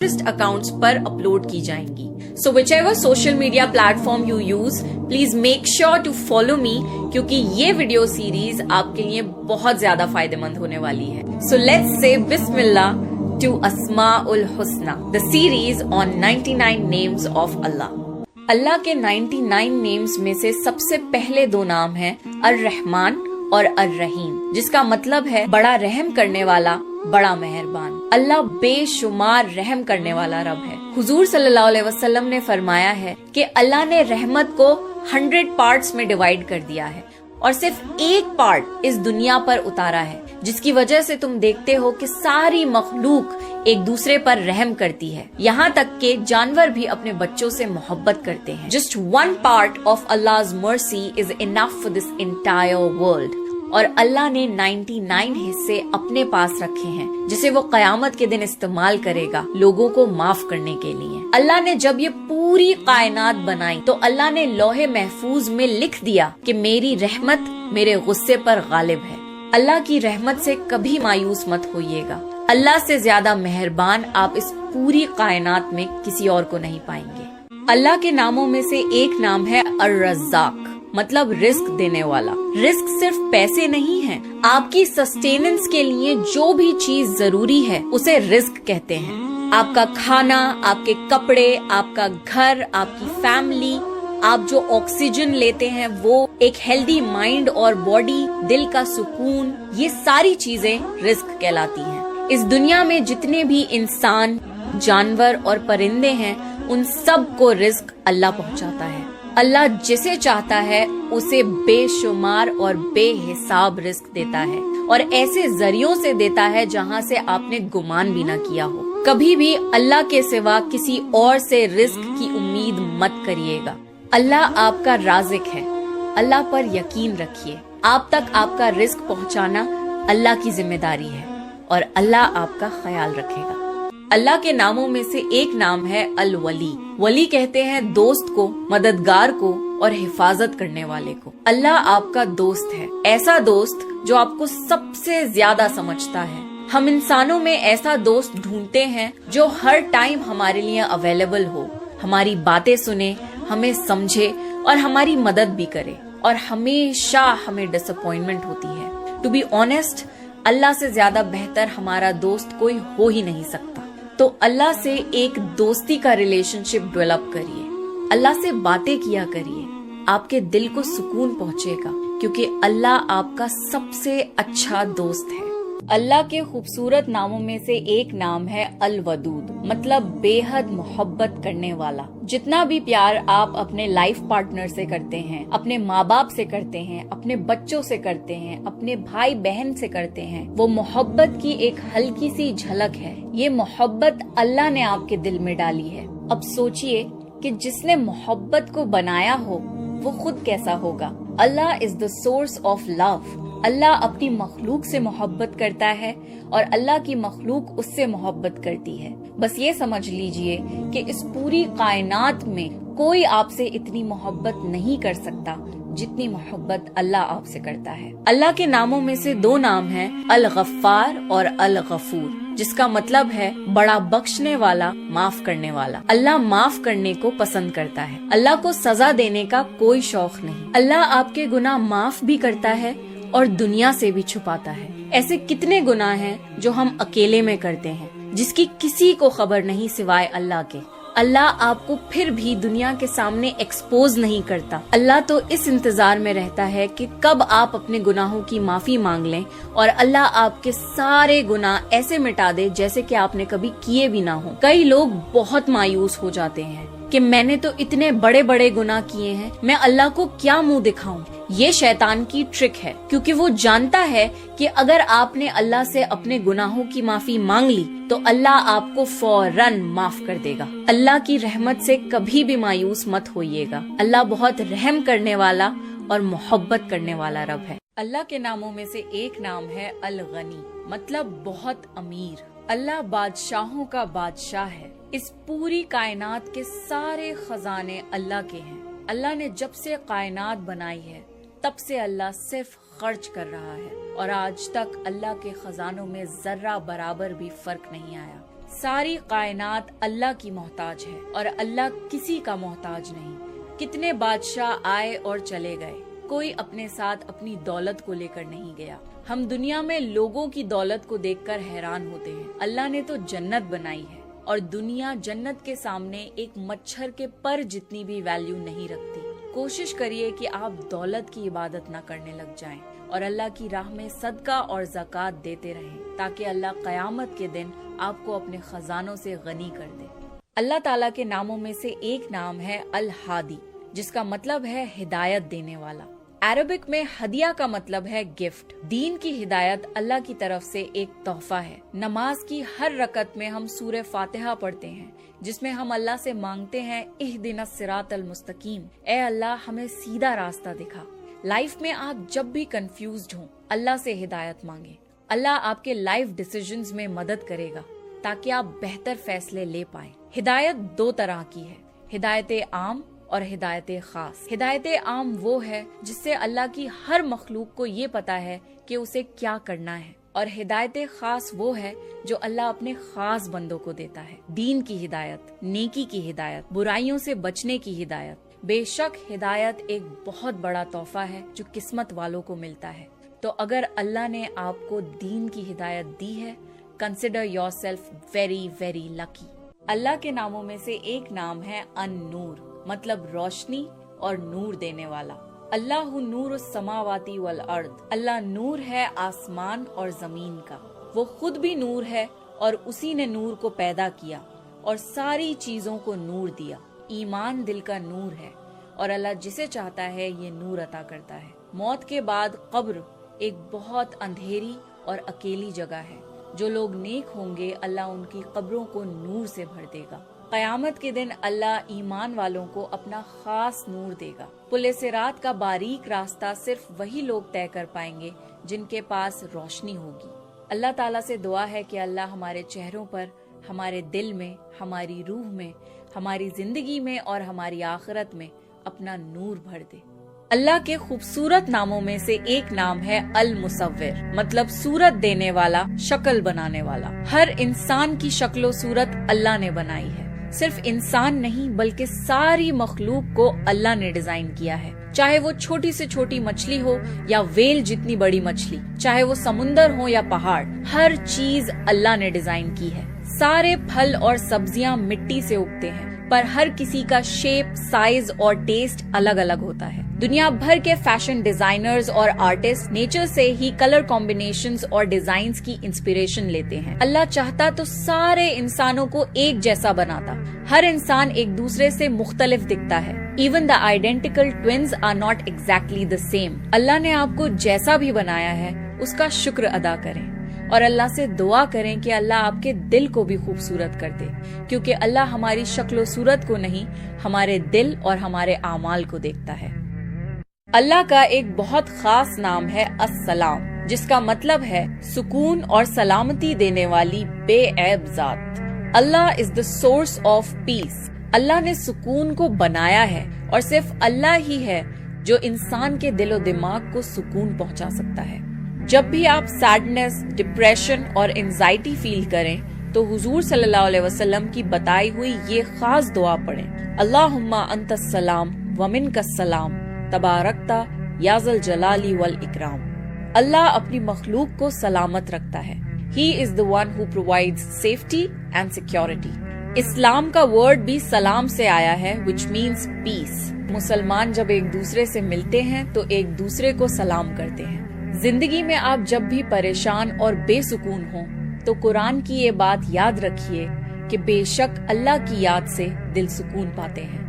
Accounts पर upload की जाएंगी। So whichever social media platform you use, please make sure to follow me क्योंकि ये वीडियो सीरीज आपके लिए बहुत ज्यादा फायदेमंद होने वाली है। So let's say Bismillah to Asmaul Husna, the series on 99 names of Allah. अल्लाह के 99 नेम्स में से सबसे पहले दो नाम हैं अर्रहमान और अर्रहीम, जिसका मतलब है बड़ा रहम करने वाला, बड़ा मेहरबान। अल्लाह बेशुमार रहम करने वाला रब है। हुजूर सल्लल्लाहु अलैहि वसल्लम ने फरमाया है कि अल्लाह ने रहमत को 100 पार्ट्स में डिवाइड कर दिया है और सिर्फ एक पार्ट इस दुनिया पर उतारा है, जिसकी वजह से तुम देखते हो कि सारी मखलूक एक दूसरे पर रहम करती है। यहाँ तक के जानवर भी अपने बच्चों से मोहब्बत करते हैं। Just one part of Allah's mercy is enough for this entire world. और अल्लाह ने 99 हिस्से अपने पास रखे हैं, जिसे वो कयामत के दिन इस्तेमाल करेगा लोगों को माफ करने के लिए। अल्लाह ने जब ये पूरी कायनात बनाई तो अल्लाह ने लौहे महफूज में लिख दिया कि मेरी रहमत मेरे गुस्से पर गालिब है। अल्लाह की रहमत से कभी मायूस मत होइएगा। अल्लाह से ज्यादा मेहरबान आप इस पूरी कायनात में किसी और को नहीं पाएंगे। अल्लाह के नामों में से एक नाम है अर्रज़्ज़ाक़, मतलब रिस्क देने वाला। रिस्क सिर्फ पैसे नहीं है, आपकी सस्टेनेंस के लिए जो भी चीज जरूरी है उसे रिस्क कहते हैं। आपका खाना, आपके कपड़े, आपका घर, आपकी फैमिली, आप जो ऑक्सीजन लेते हैं वो, एक हेल्दी माइंड और बॉडी, दिल का सुकून, ये सारी चीजें रिस्क कहलाती हैं। इस दुनिया में जितने भी इंसान, जानवर और परिंदे हैं, उन सब को रिस्क अल्लाह पहुंचाता है। अल्लाह जिसे चाहता है उसे बेशुमार और बेहिसाब रिस्क देता है और ऐसे जरियों से देता है जहां से आपने गुमान भी न किया हो। कभी भी अल्लाह के सिवा किसी और से रिस्क की उम्मीद मत करिएगा। अल्लाह आपका राज़िक है, अल्लाह पर यकीन रखिए। आप तक आपका रिस्क पहुंचाना अल्लाह की जिम्मेदारी है और अल्लाह आपका ख्याल रखेगा। अल्लाह के नामों में से एक नाम है अल वली। वली कहते हैं दोस्त को, मददगार को और हिफाजत करने वाले को। अल्लाह आपका दोस्त है, ऐसा दोस्त जो आपको सबसे ज्यादा समझता है। हम इंसानों में ऐसा दोस्त ढूंढते हैं जो हर टाइम हमारे लिए अवेलेबल हो, हमारी बातें सुने, हमें समझे और हमारी मदद भी करे। और हमेशा हमें डिसअपॉइंटमेंट होती है। टू बी ऑनेस्ट, अल्लाह से ज्यादा बेहतर हमारा दोस्त कोई हो ही नहीं सकता। तो अल्लाह से एक दोस्ती का रिलेशनशिप डेवलप करिए, अल्लाह से बातें किया करिए, आपके दिल को सुकून पहुंचेगा क्योंकि अल्लाह आपका सबसे अच्छा दोस्त है। अल्लाह के खूबसूरत नामों में से एक नाम है अल वदूद, मतलब बेहद मोहब्बत करने वाला। जितना भी प्यार आप अपने लाइफ पार्टनर से करते हैं, अपने माँ बाप से करते हैं, अपने बच्चों से करते हैं, अपने भाई बहन से करते हैं, वो मोहब्बत की एक हल्की सी झलक है। ये मोहब्बत अल्लाह ने आपके दिल में डाली है। अब सोचिए कि जिसने मोहब्बत को बनाया हो वो खुद कैसा होगा। Allah is the source of love. Allah अपनी मखलूक से मोहब्बत करता है और अल्लाह की मखलूक उससे मोहब्बत करती है। बस ये समझ लीजिए कि इस पूरी कायनात में कोई आपसे इतनी मोहब्बत नहीं कर सकता जितनी मोहब्बत अल्लाह आपसे करता है। अल्लाह के नामों में से दो नाम हैं अल गफ्फार और अल गफूर, जिसका मतलब है बड़ा बख्शने वाला, माफ करने वाला। अल्लाह माफ करने को पसंद करता है। अल्लाह को सजा देने का कोई शौक नहीं। अल्लाह आपके गुनाह माफ भी करता है और दुनिया से भी छुपाता है। ऐसे कितने गुनाह हैं जो हम अकेले में करते हैं, जिसकी किसी को खबर नहीं सिवाय अल्लाह के। अल्लाह आपको फिर भी दुनिया के सामने एक्सपोज नहीं करता। अल्लाह तो इस इंतजार में रहता है कि कब आप अपने गुनाहों की माफी मांग लें और अल्लाह आपके सारे गुनाह ऐसे मिटा दे जैसे कि आपने कभी किए भी ना हो। कई लोग बहुत मायूस हो जाते हैं कि मैंने तो इतने बड़े बड़े गुनाह किए हैं, मैं अल्लाह को क्या मुंह दिखाऊं। ये शैतान की ट्रिक है, क्योंकि वो जानता है कि अगर आपने अल्लाह से अपने गुनाहों की माफी मांग ली तो अल्लाह आपको फौरन माफ कर देगा। अल्लाह की रहमत से कभी भी मायूस मत होइएगा। अल्लाह बहुत रहम करने वाला और मोहब्बत करने वाला रब है। अल्लाह के नामों में से एक नाम है अल गनी, मतलब बहुत अमीर। अल्लाह बादशाहों का बादशाह है। इस पूरी कायनात के सारे खजाने अल्लाह के हैं। अल्लाह ने जब से कायनात बनाई है तब से अल्लाह सिर्फ खर्च कर रहा है और आज तक अल्लाह के खजानों में जर्रा बराबर भी फर्क नहीं आया। ساری کائنات اللہ کی محتاج ہے اور اللہ کسی کا محتاج نہیں. کتنے بادشاہ آئے اور چلے گئے, کوئی اپنے ساتھ اپنی دولت کو لے کر نہیں گیا. ہم دنیا میں لوگوں کی دولت کو دیکھ کر حیران ہوتے ہیں. اللہ نے تو جنت بنائی ہے اور دنیا جنت کے سامنے ایک مچھر کے پر جتنی بھی ویلیو نہیں رکھتی. کوشش کریے کہ آپ دولت کی عبادت نہ کرنے لگ جائیں اور اللہ کی راہ میں صدقہ اور زکوٰۃ دیتے رہیں تاکہ اللہ قیامت کے دن آپ کو اپنے خزانوں سے غنی کر دے. اللہ تعالیٰ کے ناموں میں سے ایک نام ہے الہادی, جس کا مطلب ہے ہدایت دینے والا. عربک میں ہدیہ کا مطلب ہے گفٹ. دین کی ہدایت اللہ کی طرف سے ایک تحفہ ہے. نماز کی ہر رکعت میں ہم سورہ فاتحہ پڑھتے ہیں جس میں ہم اللہ سے مانگتے ہیں اہدنا الصراط المستقیم, اے اللہ ہمیں سیدھا راستہ دکھا. لائف میں آپ جب بھی کنفیوزڈ ہوں اللہ سے ہدایت مانگیں. اللہ آپ کے لائف ڈیسیژنز میں مدد کرے گا تاکہ آپ بہتر فیصلے لے پائیں. ہدایت دو طرح کی ہے, ہدایت عام اور ہدایت خاص. ہدایت عام وہ ہے جس سے اللہ کی ہر مخلوق کو یہ پتا ہے کہ اسے کیا کرنا ہے, اور ہدایت خاص وہ ہے جو اللہ اپنے خاص بندوں کو دیتا ہے. دین کی ہدایت, نیکی کی ہدایت, برائیوں سے بچنے کی ہدایت. بے شک ہدایت ایک بہت بڑا تحفہ ہے جو قسمت والوں کو ملتا ہے. تو اگر اللہ نے آپ کو دین کی ہدایت دی ہے, consider yourself very very lucky. Allah کے ناموں میں سے ایک نام ہے ان-نور, مطلب روشنی اور نور دینے والا. اللہ نور السماواتی والارض, اللہ نور ہے آسمان اور زمین کا. وہ خود بھی نور ہے اور اسی نے نور کو پیدا کیا اور ساری چیزوں کو نور دیا. ایمان دل کا نور ہے اور اللہ جسے چاہتا ہے یہ نور عطا کرتا ہے. موت کے بعد قبر ایک بہت اندھیری اور اکیلی جگہ ہے. جو لوگ نیک ہوں گے اللہ ان کی قبروں کو نور سے بھر دے گا. قیامت کے دن اللہ ایمان والوں کو اپنا خاص نور دے گا. پل صراط کا باریک راستہ صرف وہی لوگ طے کر پائیں گے جن کے پاس روشنی ہوگی. اللہ تعالیٰ سے دعا ہے کہ اللہ ہمارے چہروں پر, ہمارے دل میں, ہماری روح میں, ہماری زندگی میں اور ہماری آخرت میں اپنا نور بھر دے. اللہ کے خوبصورت ناموں میں سے ایک نام ہے المصور, مطلب صورت دینے والا, شکل بنانے والا. ہر انسان کی شکل و صورت اللہ نے بنائی ہے. صرف انسان نہیں بلکہ ساری مخلوق کو اللہ نے ڈیزائن کیا ہے. چاہے وہ چھوٹی سے چھوٹی مچھلی ہو یا ویل جتنی بڑی مچھلی, چاہے وہ سمندر ہو یا پہاڑ, ہر چیز اللہ نے ڈیزائن کی ہے. سارے پھل اور سبزیاں مٹی سے اگتے ہیں پر ہر کسی کا شیپ, سائز اور ٹیسٹ الگ الگ ہوتا ہے. دنیا بھر کے فیشن ڈیزائنرز اور آرٹسٹ نیچر سے ہی کلر کمبینیشنز اور ڈیزائنز کی انسپریشن لیتے ہیں. اللہ چاہتا تو سارے انسانوں کو ایک جیسا بناتا. ہر انسان ایک دوسرے سے مختلف دکھتا ہے. Even the identical twins are not exactly the same. Allah نے آپ کو جیسا بھی بنایا ہے اس کا شکر ادا کریں اور اللہ سے دعا کریں کہ اللہ آپ کے دل کو بھی خوبصورت کر دے, کیونکہ اللہ ہماری شکل و صورت کو نہیں, ہمارے دل اور ہمارے اعمال کو دیکھتا ہے. اللہ کا ایک بہت خاص نام ہے السلام, جس کا مطلب ہے سکون اور سلامتی دینے والی بے عیب ذات. اللہ از دا سورس آف پیس. اللہ نے سکون کو بنایا ہے اور صرف اللہ ہی ہے جو انسان کے دل و دماغ کو سکون پہنچا سکتا ہے. جب بھی آپ سیڈنس, ڈپریشن اور انزائٹی فیل کریں تو حضور صلی اللہ علیہ وسلم کی بتائی ہوئی یہ خاص دعا پڑھیں, اللہم انت السلام ومنک السلام تبارکتا یا ذا الجلال والاکرام. اللہ اپنی مخلوق کو سلامت رکھتا ہے. He is the one who provides safety and security. اسلام کا ورڈ بھی سلام سے آیا ہے which means peace. مسلمان جب ایک دوسرے سے ملتے ہیں تو ایک دوسرے کو سلام کرتے ہیں. زندگی میں آپ جب بھی پریشان اور بے سکون ہوں تو قرآن کی یہ بات یاد رکھیے کہ بے شک اللہ کی یاد سے دل سکون پاتے ہیں.